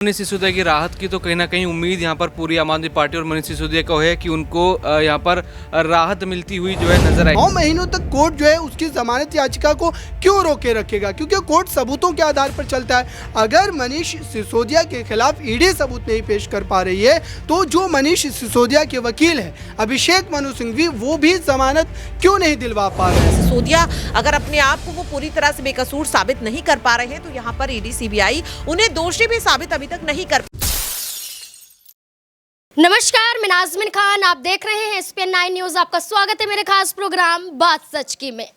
मनीष सिसोदिया की राहत की तो कहीं ना कहीं उम्मीद यहाँ पर पूरी आम आदमी पार्टी और मनीष सिसोदिया को है कि उनको यहाँ पर राहत मिलती हुई जो है नजर आई। 9 महीनों तक कोर्ट जो है उसकी जमानत याचिका को क्यों रोके रखेगा, क्योंकि कोर्ट सबूतों के आधार पर चलता है। अगर मनीष सिसोदिया के खिलाफ ईडी सबूत नहीं पेश कर पा रही है तो जो मनीष सिसोदिया के वकील है अभिषेक मनु सिंघवी, वो भी जमानत क्यों नहीं दिलवा पा रहे हैं। सिसोदिया अगर अपने आप को वो पूरी तरह से बेकसूर साबित नहीं कर पा रहे हैं तो यहाँ पर ईडी सीबीआई उन्हें दोषी भी साबित अभी तक नहीं कर। नमस्कार, मैं नाज़मीन खान, आप देख रहे हैं SPN 9 न्यूज़। आपका स्वागत है मेरे खास प्रोग्राम बात सच की में।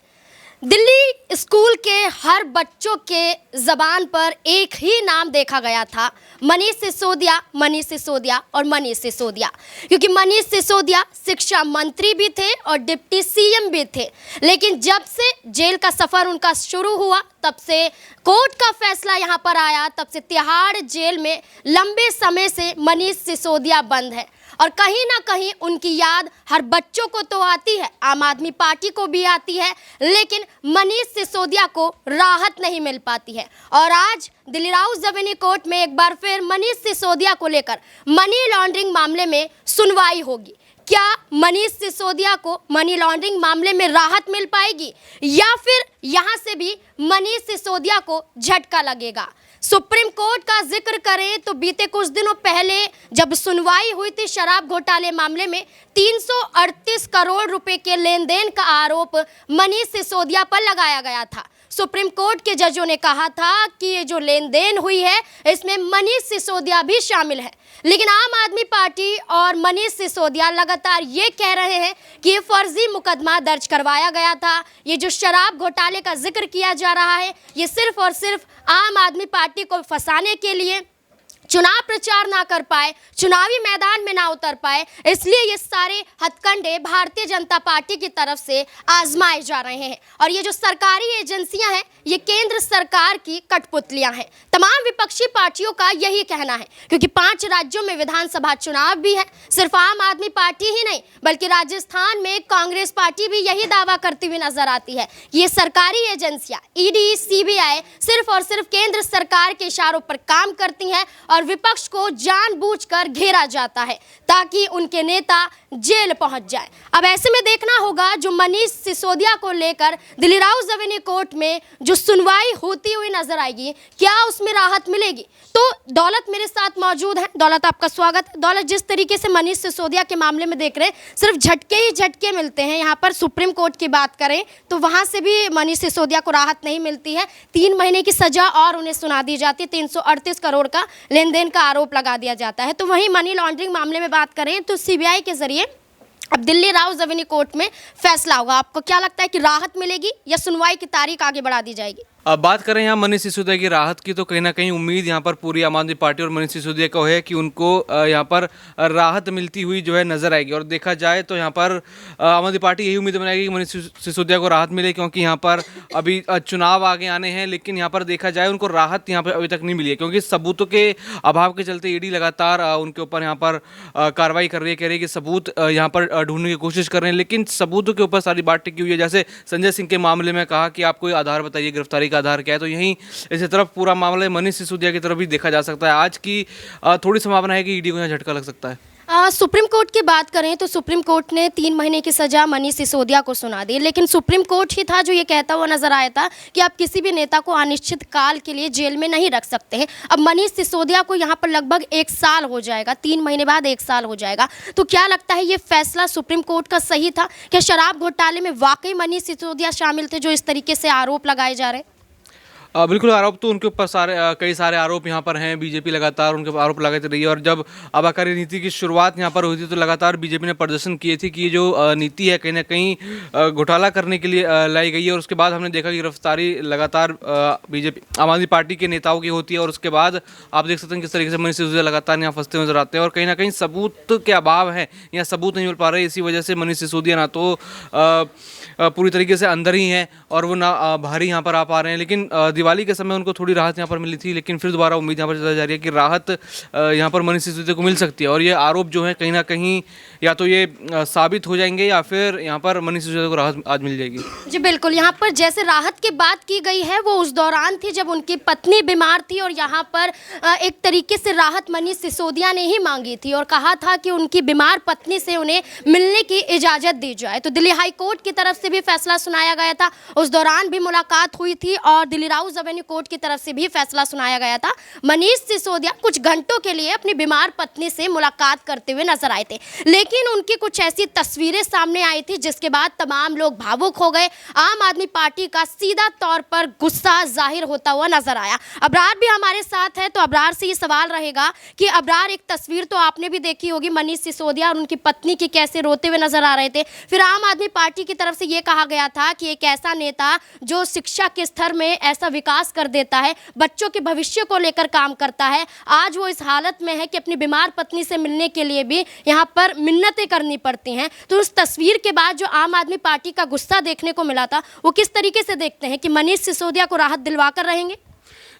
दिल्ली स्कूल के हर बच्चों के ज़बान पर एक ही नाम देखा गया था, मनीष सिसोदिया, मनीष सिसोदिया और मनीष सिसोदिया, क्योंकि मनीष सिसोदिया शिक्षा मंत्री भी थे और डिप्टी सीएम भी थे। लेकिन जब से जेल का सफ़र उनका शुरू हुआ, तब से कोर्ट का फैसला यहाँ पर आया, तब से तिहाड़ जेल में लंबे समय से मनीष सिसोदिया बंद है और कहीं ना कहीं उनकी याद हर बच्चों को तो आती है, आम आदमी पार्टी को भी आती है, लेकिन मनीष सिसोदिया को राहत नहीं मिल पाती है। और आज दिल्ली राउस एवेन्यू कोर्ट में एक बार फिर मनीष सिसोदिया को लेकर मनी लॉन्ड्रिंग मामले में सुनवाई होगी। क्या मनीष सिसोदिया को मनी लॉन्ड्रिंग मामले में राहत मिल पाएगी या फिर यहां से भी मनीष सिसोदिया को झटका लगेगा? सुप्रीम कोर्ट का जिक्र करें तो बीते कुछ दिनों पहले जब सुनवाई हुई थी शराब घोटाले मामले में 338 करोड़ रुपए के लेन देन का आरोप मनीष सिसोदिया पर लगाया गया था। सुप्रीम कोर्ट के जजों ने कहा था कि ये जो लेन देन हुई है इसमें मनीष सिसोदिया भी शामिल है, लेकिन आम आदमी पार्टी और मनीष सिसोदिया लगातार ये कह रहे हैं कि ये फर्जी मुकदमा दर्ज करवाया गया था। ये जो शराब घोटाले का जिक्र किया जा रहा है ये सिर्फ और सिर्फ आम आदमी पार्टी को फंसाने के लिए, चुनाव प्रचार ना कर पाए, चुनावी मैदान में ना उतर पाए, इसलिए ये सारे हथकंडे भारतीय जनता पार्टी की तरफ से आजमाए जा रहे हैं। और ये जो सरकारी एजेंसियां हैं ये केंद्र सरकार की कठपुतलियां हैं। तमाम विपक्षी पार्टियों का यही कहना है, क्योंकि 5 राज्यों में विधानसभा चुनाव भी है। सिर्फ आम आदमी पार्टी ही नहीं बल्कि राजस्थान में कांग्रेस पार्टी भी यही दावा करती हुई नजर आती है कि ये सरकारी एजेंसियां ईडी सीबीआई सिर्फ और सिर्फ केंद्र सरकार के इशारों पर काम करती हैं और विपक्ष को जानबूझकर घेरा जाता है ताकि उनके नेता जेल पहुंच जाए। अब ऐसे में देखना होगा जो मनीष सिसोदिया को लेकर दिल्ली राउस एवेन्यू कोर्ट में जो सुनवाई होती हुई नजर आएगी, क्या उसमें राहत मिलेगी। तो दौलत मेरे साथ मौजूद है। दौलत, आपका स्वागत। दौलत, जिस तरीके से मनीष सिसोदिया के मामले में देख रहे हैं सिर्फ झटके ही झटके मिलते हैं। यहाँ पर सुप्रीम कोर्ट की बात करें तो वहाँ से भी मनीष सिसोदिया को राहत नहीं मिलती है। 3 महीने की सजा और उन्हें सुना दी जाती है, 338 करोड़ का लेन देन का आरोप लगा दिया जाता है। तो वहीं मनी लॉन्ड्रिंग मामले में बात करें तो सीबीआई के जरिए अब दिल्ली राउस एवेन्यू कोर्ट में फैसला होगा। आपको क्या लगता है कि राहत मिलेगी या सुनवाई की तारीख आगे बढ़ा दी जाएगी? अब बात करें यहाँ मनीष सिसोदिया की राहत की तो कहीं ना कहीं उम्मीद यहाँ पर पूरी आम आदमी पार्टी और मनीष सिसोदिया को है कि उनको यहाँ पर राहत मिलती हुई जो है नजर आएगी। और देखा जाए तो यहाँ पर आम आदमी पार्टी यही उम्मीद बनाएगी कि मनीष सिसोदिया को राहत मिले, क्योंकि यहाँ पर अभी चुनाव आगे आने हैं। लेकिन यहाँ पर देखा जाए उनको राहत यहाँ पर अभी तक नहीं मिली है, क्योंकि सबूतों के अभाव के चलते ईडी लगातार उनके ऊपर यहाँ पर कार्रवाई कर रही है, कह रही है कि सबूत यहाँ पर ढूंढने की कोशिश कर रहे हैं, लेकिन सबूतों के ऊपर सारी बात टिकी हुई है। जैसे संजय सिंह के मामले में कहा कि आप कोई आधार बताइए, गिरफ्तारी का आधार क्या है, तो यहीं इसी तरफ पूरा मामला मनीष सिसोदिया की तरफ भी देखा जा सकता है। आज की थोड़ी संभावना है कि ईडी को यहाँ झटका लग सकता है। सुप्रीम कोर्ट की बात करें तो सुप्रीम कोर्ट ने 3 महीने की सजा मनीष सिसोदिया को सुना दी, लेकिन सुप्रीम कोर्ट ही था जो ये कहता हुआ नजर आया था कि आप किसी भी नेता को अनिश्चित काल के लिए जेल में नहीं रख सकते हैं। अब मनीष सिसोदिया को यहाँ पर लगभग 1 साल हो जाएगा, 3 महीने बाद 1 साल हो जाएगा। तो क्या लगता है ये फैसला सुप्रीम कोर्ट का सही था? क्या शराब घोटाले में वाकई मनीष सिसोदिया शामिल थे जो इस तरीके से आरोप लगाए जा रहे हैं? बिल्कुल, आरोप तो उनके ऊपर कई सारे आरोप यहाँ पर हैं। बीजेपी लगातार उनके आरोप लगाती रही है और जब आबकारी नीति की शुरुआत यहाँ पर हुई थी तो लगातार बीजेपी ने प्रदर्शन किए थे कि ये जो नीति है कहीं ना कहीं घोटाला करने के लिए लाई गई है। और उसके बाद हमने देखा कि गिरफ्तारी लगातार बीजेपी आम आदमी पार्टी के नेताओं की होती है और उसके बाद आप देख सकते हैं किस तरीके से मनीष सिसोदिया लगातार यहाँ फंसते नजर आते हैं और कहीं ना कहीं सबूत के अभाव है या सबूत नहीं मिल पा रहे। इसी वजह से मनीष सिसोदिया ना तो पूरी तरीके से अंदर ही हैं और वो ना बाहर ही यहाँ पर आ पा रहे हैं। लेकिन दिवाली के समय उनको थोड़ी राहत यहाँ पर मिली थी, लेकिन फिर दोबारा उम्मीद यहाँ पर जताई जा रही है कि राहत यहाँ पर मनीष सिसोदिया को मिल सकती है। और ये आरोप जो है कहीं ना कहीं या तो ये साबित हो जाएंगे या फिर यहाँ पर मनीष सिसोदिया को राहत आज मिल जाएगी। जी बिल्कुल, यहाँ पर जैसे राहत की बात की गई है वो उस दौरान थी जब उनकी पत्नी बीमार थी और यहाँ पर एक तरीके से राहत मनीष सिसोदिया ने ही मांगी थी और कहा था कि उनकी बीमार पत्नी से उन्हें मिलने की इजाज़त दी जाए। तो दिल्ली हाई कोर्ट की तरफ से भी फैसला सुनाया गया था, उस दौरान भी मुलाकात हुई थी और दिल्ली राउज एवेन्यू कोर्ट की तरफ से भी फैसला सुनाया गया था। मनीष सिसोदिया कुछ घंटों के लिए अपनी बीमार पत्नी से मुलाकात करते हुए नजर आए थे, लेकिन उनकी कुछ ऐसी तस्वीरें सामने आई थी जिसके बाद तमाम लोग भावुक हो गए। आम आदमी पार्टी का सीधा तौर पर गुस्सा जाहिर होता हुआ नजर आया। अबरार भी हमारे साथ है, तो अबरार से ये सवाल रहेगा कि अबरार, एक तस्वीर तो आपने भी देखी होगी मनीष सिसोदिया और उनकी पत्नी की कैसे रोते हुए नजर आ रहे थे। फिर आम आदमी पार्टी की तरफ से ये कहा गया था कि एक ऐसा नेता जो शिक्षा के स्तर में ऐसा विकास कर देता है, बच्चों के भविष्य को लेकर काम करता है, आज वो इस हालत में है कि अपनी बीमार पत्नी से मिलने के लिए भी यहाँ पर मिन्नतें करनी पड़ती हैं। तो उस तस्वीर के बाद जो आम आदमी पार्टी का गुस्सा देखने को मिला था, वो किस तरीके से देखते हैं कि मनीष सिसोदिया को राहत दिलवा कर रहेंगे?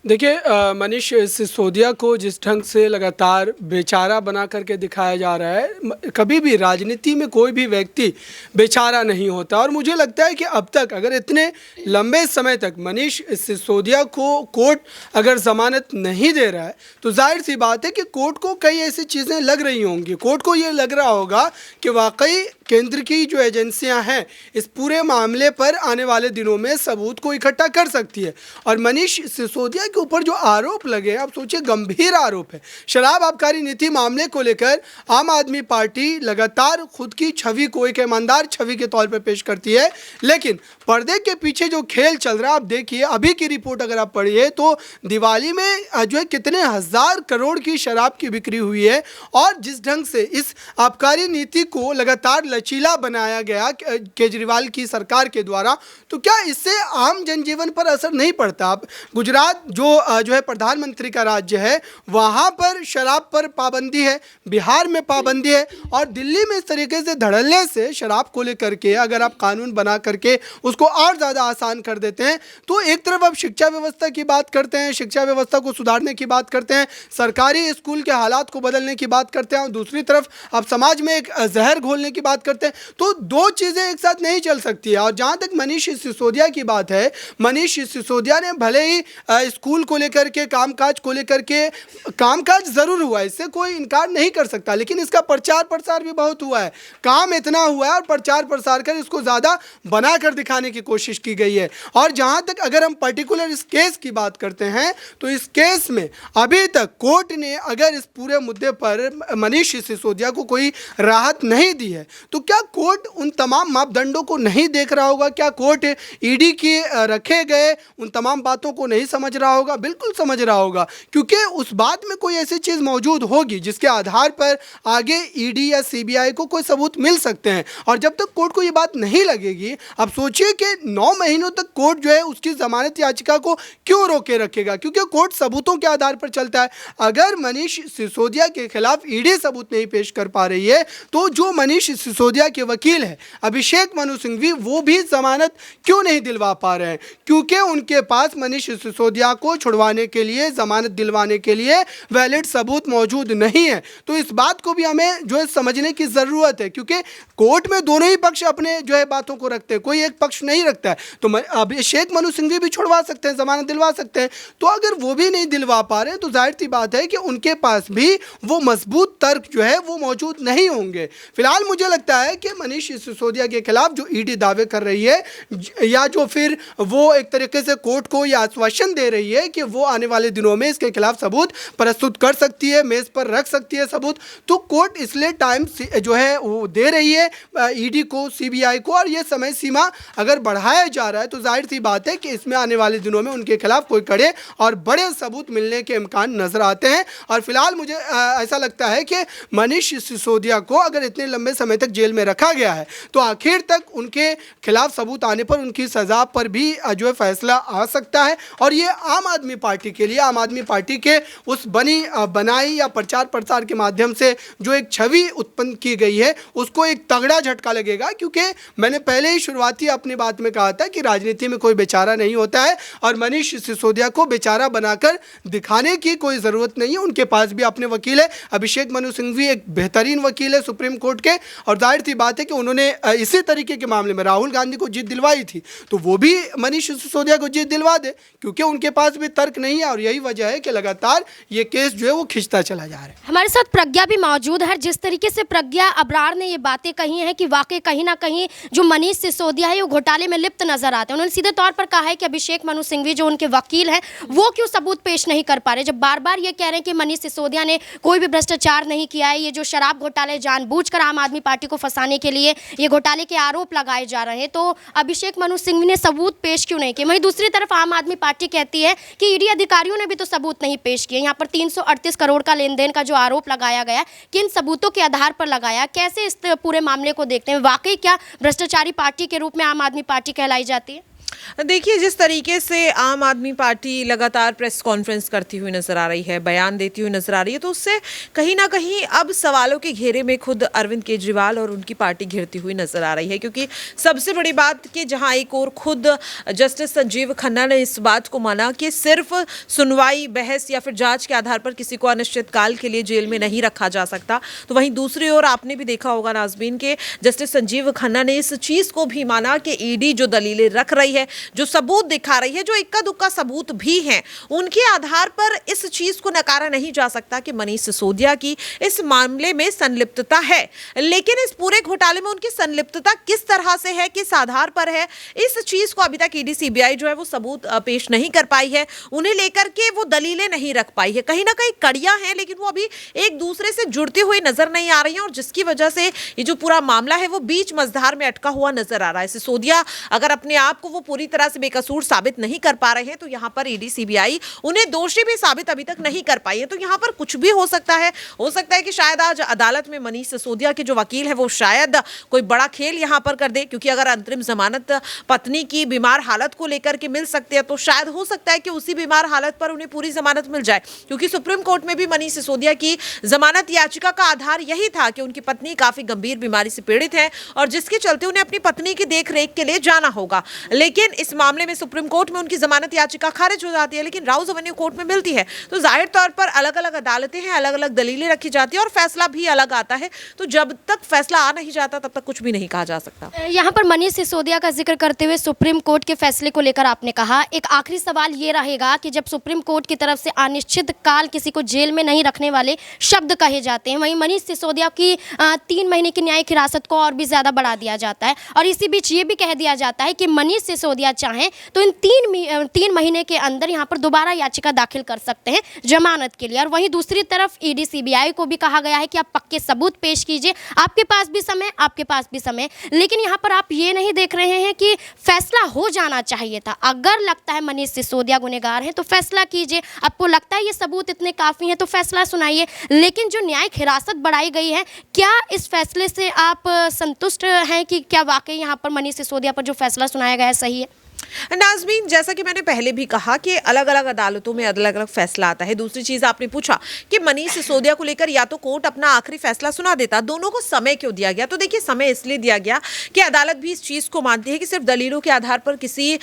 देखिए, मनीष सिसोदिया को जिस ढंग से लगातार बेचारा बना करके दिखाया जा रहा है, कभी भी राजनीति में कोई भी व्यक्ति बेचारा नहीं होता। और मुझे लगता है कि अब तक अगर इतने लंबे समय तक मनीष सिसोदिया को कोर्ट अगर ज़मानत नहीं दे रहा है तो जाहिर सी बात है कि कोर्ट को कई ऐसी चीज़ें लग रही होंगी। कोर्ट को ये लग रहा होगा कि वाकई केंद्र की जो एजेंसियां हैं इस पूरे मामले पर आने वाले दिनों में सबूत को इकट्ठा कर सकती है। और मनीष सिसोदिया के ऊपर जो आरोप लगे, आप सोचिए, गंभीर आरोप है। शराब आबकारी नीति मामले को लेकर आम आदमी पार्टी लगातार खुद की छवि को एक ईमानदार छवि के तौर पर पेश करती है, लेकिन पर्दे के पीछे जो खेल चल रहा है, आप देखिए अभी की रिपोर्ट अगर आप पढ़िए तो दिवाली में जो है कितने हजार करोड़ की शराब की बिक्री हुई है। और जिस ढंग से इस आबकारी नीति को लगातार लचीला बनाया गया केजरीवाल की सरकार के द्वारा, तो क्या इससे आम जनजीवन पर असर नहीं पड़ता? अब गुजरात जो है प्रधानमंत्री का राज्य है, वहाँ पर शराब पर पाबंदी है, बिहार में पाबंदी है, और दिल्ली में इस तरीके से धड़ल्ले से शराब को लेकर के अगर आप कानून बना करके उसको और ज़्यादा आसान कर देते हैं, तो एक तरफ आप शिक्षा व्यवस्था की बात करते हैं, शिक्षा व्यवस्था को सुधारने की बात करते हैं, सरकारी स्कूल के हालात को बदलने की बात करते हैं, और दूसरी तरफ आप समाज में एक जहर घोलने की बात करते हैं, तो दो चीज़ें एक साथ नहीं चल सकती है। और जहाँ तक मनीष सिसोदिया की बात है, मनीष सिसोदिया ने भले ही स्कूल को लेकर के, कामकाज को लेकर के, कामकाज ज़रूर हुआ, इससे कोई इनकार नहीं कर सकता, लेकिन इसका प्रचार प्रसार भी बहुत हुआ है, काम इतना हुआ है और प्रचार प्रसार कर इसको ज़्यादा बना कर दिखाने की कोशिश की गई है। और जहाँ तक अगर हम पर्टिकुलर इस केस की बात करते हैं, तो इस केस में अभी तक कोर्ट ने अगर इस पूरे मुद्दे पर मनीष सिसोदिया को कोई राहत नहीं दी है, तो क्या कोर्ट उन तमाम मापदंडों को नहीं देख रहा होगा? क्या कोर्ट ईडी के रखे गए उन तमाम बातों को नहीं समझ रहा होगा? बिल्कुल समझ रहा होगा, क्योंकि उस बात में कोई ऐसी चीज़ मौजूद होगी जिसके आधार पर आगे ईडी या सीबीआई को कोई सबूत मिल सकते हैं। और जब तक कोर्ट को ये बात नहीं लगेगी, अब सोचिए कि 9 महीनों तक कोर्ट जो है उसकी जमानत याचिका को क्यों रोके रखेगा? क्योंकि कोर्ट सबूतों के आधार पर चलता है। अगर मनीष सिसोदिया के खिलाफ ईडी सबूत नहीं पेश कर पा रही है, तो जो मनीष सिसोदिया के वकील है अभिषेक मनु सिंघवी, वो भी जमानत क्यों नहीं दिलवा पा रहे हैं? क्योंकि उनके पास मनीष सिसोदिया को छुड़वाने के लिए, जमानत दिलवाने के लिए वैलिड सबूत मौजूद नहीं है। तो इस बात को भी हमें जो है समझने की ज़रूरत है, क्योंकि कोर्ट में दोनों ही पक्ष अपने जो है बातों को रखते हैं, कोई एक पक्ष नहीं रखता है। तो अभिषेक मनु सिंघवी भी छुड़वा सकते हैं, जमानत दिलवा सकते हैं। तो अगर वो भी नहीं दिलवा पा रहे हैं, तो जाहिर सी बात है कि उनके पास भी वो मजबूत तर्क जो है वो मौजूद नहीं होंगे। फिलहाल मुझे लगता है कि मनीष सिसोदिया के खिलाफ जो ईडी दावे कर रही है, या जो फिर वो एक तरीके से कोर्ट को यह आश्वासन दे रही है कि वो आने वाले दिनों में इसके खिलाफ सबूत प्रस्तुत कर सकती है, मेज पर रख सकती है सबूत, तो कोर्ट इसलिए टाइम जो है वो दे रही है ईडी को, सीबीआई को। और ये समय सीमा अगर बढ़ाया जा रहा है, तो जाहिर सी बात है कि इसमें आने वाले दिनों में उनके खिलाफ कोई कड़े और बड़े सबूत मिलने के इम्कान नजर आते हैं। और फिलहाल मुझे ऐसा लगता है कि मनीष सिसोदिया को अगर इतने लंबे समय तक जेल में रखा गया है, तो आखिर तक उनके खिलाफ सबूत आने पर उनकी सज़ा पर भी जो है फैसला आ सकता है। और ये आम आदमी पार्टी के लिए, आम आदमी पार्टी के उस बनाई या प्रचार प्रसार के माध्यम से जो एक छवि उत्पन्न की गई है, उसको एक तगड़ा झटका लगेगा। क्योंकि मैंने पहले ही शुरुआती अपनी बात में कहा था कि राजनीति में कोई बेचारा नहीं होता है और मनीष सिसोदिया को बेचारा बनाकर दिखाने की कोई ज़रूरत नहीं है। उनके पास भी अपने वकील है, अभिषेक मनु सिंघवी एक बेहतरीन वकील है सुप्रीम कोर्ट के, और जाहिर सी बात है कि उन्होंने इसी तरीके के मामले में राहुल गांधी को जीत दिलवाई थी, तो वो भी मनीष सिसोदिया को जीत दिलवा दे, क्योंकि उनके पास भी तर्क नहीं है। और यही वजह है कि लगातार ये केस जो है वो खिंचता चला जा रहा है। हमारे साथ प्रज्ञा भी मौजूद है। जिस तरीके से प्रज्ञा अब्रार ने ये बातें कही हैं कि वाकई कहीं ना कहीं जो मनीष सिसोदिया है वो घोटाले में लिप्त नजर आते हैं। उन्होंने सीधे तौर पर कहा है कि अभिषेक मनु सिंघवी जो उनके वकील हैं वो क्यों सबूत पेश नहीं कर पा रहे, जब बार बार ये कह रहे हैं कि मनीष सिसोदिया ने कोई भी भ्रष्टाचार नहीं किया है। ये जो शराब घोटाले जानबूझकर आम आदमी पार्टी को फंसाने के लिए ये घोटाले के आरोप लगाए जा रहे हैं, तो अभिषेक मनु सिंघवी ने सबूत पेश क्यों नहीं किए। वहीं दूसरी तरफ आम आदमी पार्टी कहती है कि ईडी अधिकारियों ने भी तो सबूत नहीं पेश किए। यहाँ पर 338 करोड़ का लेन देन का जो आरोप लगाया गया, किन सबूतों के आधार पर लगाया, कैसे इस पूरे मामले को देखते हैं, वाकई क्या भ्रष्टाचारी पार्टी के रूप में आम आदमी पार्टी कहलाई जाती है? देखिए, जिस तरीके से आम आदमी पार्टी लगातार प्रेस कॉन्फ्रेंस करती हुई नजर आ रही है, बयान देती हुई नजर आ रही है, तो उससे कहीं ना कहीं अब सवालों के घेरे में खुद अरविंद केजरीवाल और उनकी पार्टी घिरती हुई नजर आ रही है। क्योंकि सबसे बड़ी बात कि जहां एक और खुद जस्टिस संजीव खन्ना ने इस बात को माना कि सिर्फ सुनवाई, बहस या फिर जांच के आधार पर किसी को अनिश्चितकाल के लिए जेल में नहीं रखा जा सकता, तो वहीं दूसरी ओर आपने भी देखा होगा नाज़बीन के जस्टिस संजीव खन्ना ने इस चीज को भी माना कि ईडी जो दलीलें रख रही है, जो सबूत दिखा रही है, जो इक्का दुक्का सबूत भी हैं, उनके आधार पर इस चीज को नकारा नहीं जा सकता कि मनीष सिसोदिया की इस मामले में संलिप्तता है। लेकिन इस पूरे घोटाले में उनकी संलिप्तता किस तरह से है, किस आधार पर है, इस चीज को अभी तक ईडी सीबीआई जो है वो सबूत पेश नहीं कर पाई है। उन्हें लेकर के वो दलीलें नहीं रख पाई है। कहीं ना कहीं कड़ियां हैं, लेकिन वो अभी एक दूसरे से जुड़ती हुई नजर नहीं आ रही हैं, और जिसकी वजह से ये जो पूरा मामला है वो बीच मझधार में अटका हुआ नजर आ रहा है। सिसोदिया अगर अपने आप को वो पूरी तरह से बेकसूर साबित नहीं कर पा रहे हैं, तो यहाँ पर ईडी सीबीआई उन्हें दोषी भी साबित अभी तक नहीं कर पाई है। तो यहाँ पर कुछ भी हो सकता है। हो सकता है कि शायद आज अदालत में मनीष सिसोदिया के जो वकील है वो शायद कोई बड़ा खेल यहाँ पर कर दे, क्योंकि अगर अंतरिम जमानत पत्नी की बीमार हालत को लेकर के मिल सकती है, तो शायद हो सकता है कि उसी बीमार हालत पर उन्हें पूरी जमानत मिल जाए। क्योंकि सुप्रीम कोर्ट में भी मनीष सिसोदिया की जमानत याचिका का आधार यही था कि उनकी पत्नी काफी गंभीर बीमारी से पीड़ित है और जिसके चलते उन्हें अपनी पत्नी की देखरेख के लिए जाना होगा। लेकिन इस मामले में सुप्रीम कोर्ट में उनकी जमानत याचिका खारिज हो जाती है, लेकिन राउज एवेन्यू कोर्ट में मिलती है। तो जाहिर तौर पर अलग अलग अदालतें हैं, अलग अलग दलीलें रखी जाती है और फैसला भी अलग आता है। तो जब तक फैसला आ नहीं जाता तब तक कुछ भी नहीं कहा जा सकता। यहाँ पर मनीष सिसोदिया का जिक्र करते हुए सुप्रीम कोर्ट के फैसले को लेकर आपने कहा, एक आखिरी सवाल ये रहेगा कि जब सुप्रीम कोर्ट की तरफ से अनिश्चित काल किसी को जेल में नहीं रखने वाले शब्द कहे जाते हैं, वहीं मनीष सिसोदिया की 3 महीने की न्यायिक हिरासत को और भी ज्यादा बढ़ा दिया जाता है, और इसी बीच ये भी कह दिया जाता है कि मनीष सिसोदिया चाहें तो इन 3 महीने के अंदर यहाँ पर दोबारा याचिका दाखिल कर सकते हैं जमानत के लिए। और वहीं दूसरी तरफ ईडी सीबीआई को भी कहा गया है कि आप पक्के सबूत पेश कीजिए, आपके पास भी समय, आपके पास भी समय। लेकिन यहाँ पर आप ये नहीं देख रहे हैं कि फैसला हो जाना चाहिए था। अगर लगता है मनीष सिसोदिया गुनहगार है तो फैसला कीजिए, आपको लगता है ये सबूत इतने काफ़ी हैं तो फैसला सुनाइए। लेकिन जो न्यायिक हिरासत बढ़ाई गई है, क्या इस फैसले से आप संतुष्ट हैं कि क्या वाकई यहाँ पर मनीष सिसोदिया पर जो फैसला सुनाया गया है सही है? नाज़मीन, जैसा कि मैंने पहले भी कहा कि अलग अलग अदालतों में अलग अलग फैसला आता है। दूसरी चीज़ आपने पूछा कि मनीष सिसोदिया को लेकर या तो कोर्ट अपना आखिरी फैसला सुना देता, दोनों को समय क्यों दिया गया? तो देखिए, समय इसलिए दिया गया कि अदालत भी इस चीज़ को मानती है कि सिर्फ दलीलों के आधार पर किसी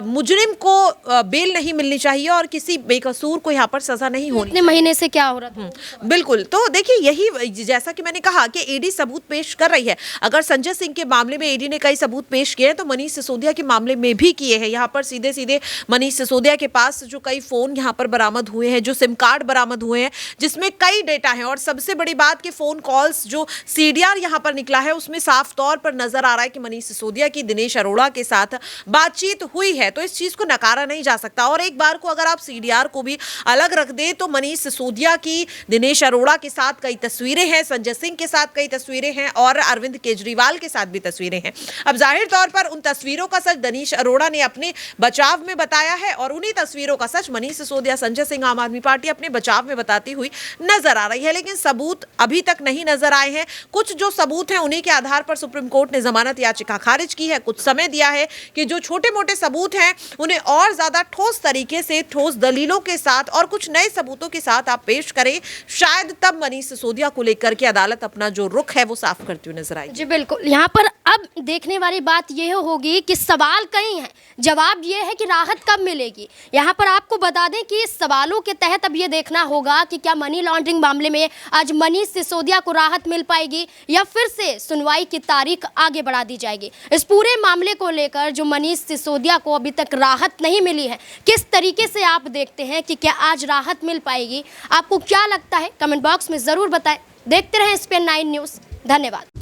मुजरिम को बेल नहीं मिलनी चाहिए और किसी बेकसूर को यहाँ पर सजा नहीं होनी। इतने महीने से क्या हो रहा था? बिल्कुल। तो देखिए, यही जैसा कि मैंने कहा कि ईडी सबूत पेश कर रही है। अगर संजय सिंह के मामले में ईडी ने कई सबूत पेश किए हैं, तो मनीष सिसोदिया के मामले में भी किए हैं। यहाँ पर सीधे सीधे मनीष सिसोदिया के पास जो कई फोन यहाँ पर बरामद हुए हैं, जो सिम कार्ड बरामद हुए हैं, जिसमें कई डेटा हैं, और सबसे बड़ी बात कि फोन कॉल्स जो सीडीआर यहाँ पर निकला है उसमें साफ तौर पर नजर आ रहा है कि मनीष सिसोदिया की दिनेश अरोड़ा के साथ बातचीत हुई है। तो इस चीज को नकारा नहीं जा सकता। और एक बार को अगर आप सीडीआर को भी अलग रख दे तो मनीष सिसोदिया की दिनेश अरोड़ा के साथ कई तस्वीरें हैं, संजय सिंह के साथ कई तस्वीरें हैं और अरविंद केजरीवाल के साथ भी तस्वीरें हैं। अब जाहिर तौर पर उन तस्वीरों का सच दिनेश अरोड़ा भाजपा ने अपने बचाव में बताया है और उन्हीं तस्वीरों का सच मनीष सिसोदिया, संजय सिंह, आम आदमी पार्टी अपने बचाव में बताती हुई नजर आ रही है। लेकिन सबूत अभी तक नहीं नजर आए हैं। कुछ जो सबूत हैं उन्हीं के आधार पर सुप्रीम कोर्ट ने जमानत याचिका खारिज की है। कुछ समय दिया है कि जो छोटे मोटे सबूत हैं उन्हें और ज्यादा ठोस तरीके से, ठोस दलीलों के साथ और कुछ नए सबूतों के साथ आप पेश करें, शायद तब मनीष सिसोदिया को लेकर के अदालत अपना जो रुख है वो साफ करती हुई नजर आएगी। जी बिल्कुल, यहाँ पर अब देखने वाली बात यह होगी कि सवाल कई हैं, जवाब ये है कि राहत कब मिलेगी। यहाँ पर आपको बता दें कि सवालों के तहत अब ये देखना होगा कि क्या मनी लॉन्ड्रिंग मामले में आज मनीष सिसोदिया को राहत मिल पाएगी या फिर से सुनवाई की तारीख आगे बढ़ा दी जाएगी। इस पूरे मामले को लेकर जो मनीष सिसोदिया को अभी तक राहत नहीं मिली है, किस तरीके से आप देखते हैं कि क्या आज राहत मिल पाएगी? आपको क्या लगता है? कमेंट बॉक्स में ज़रूर बताएं। देखते रहें SPN9 न्यूज़। धन्यवाद।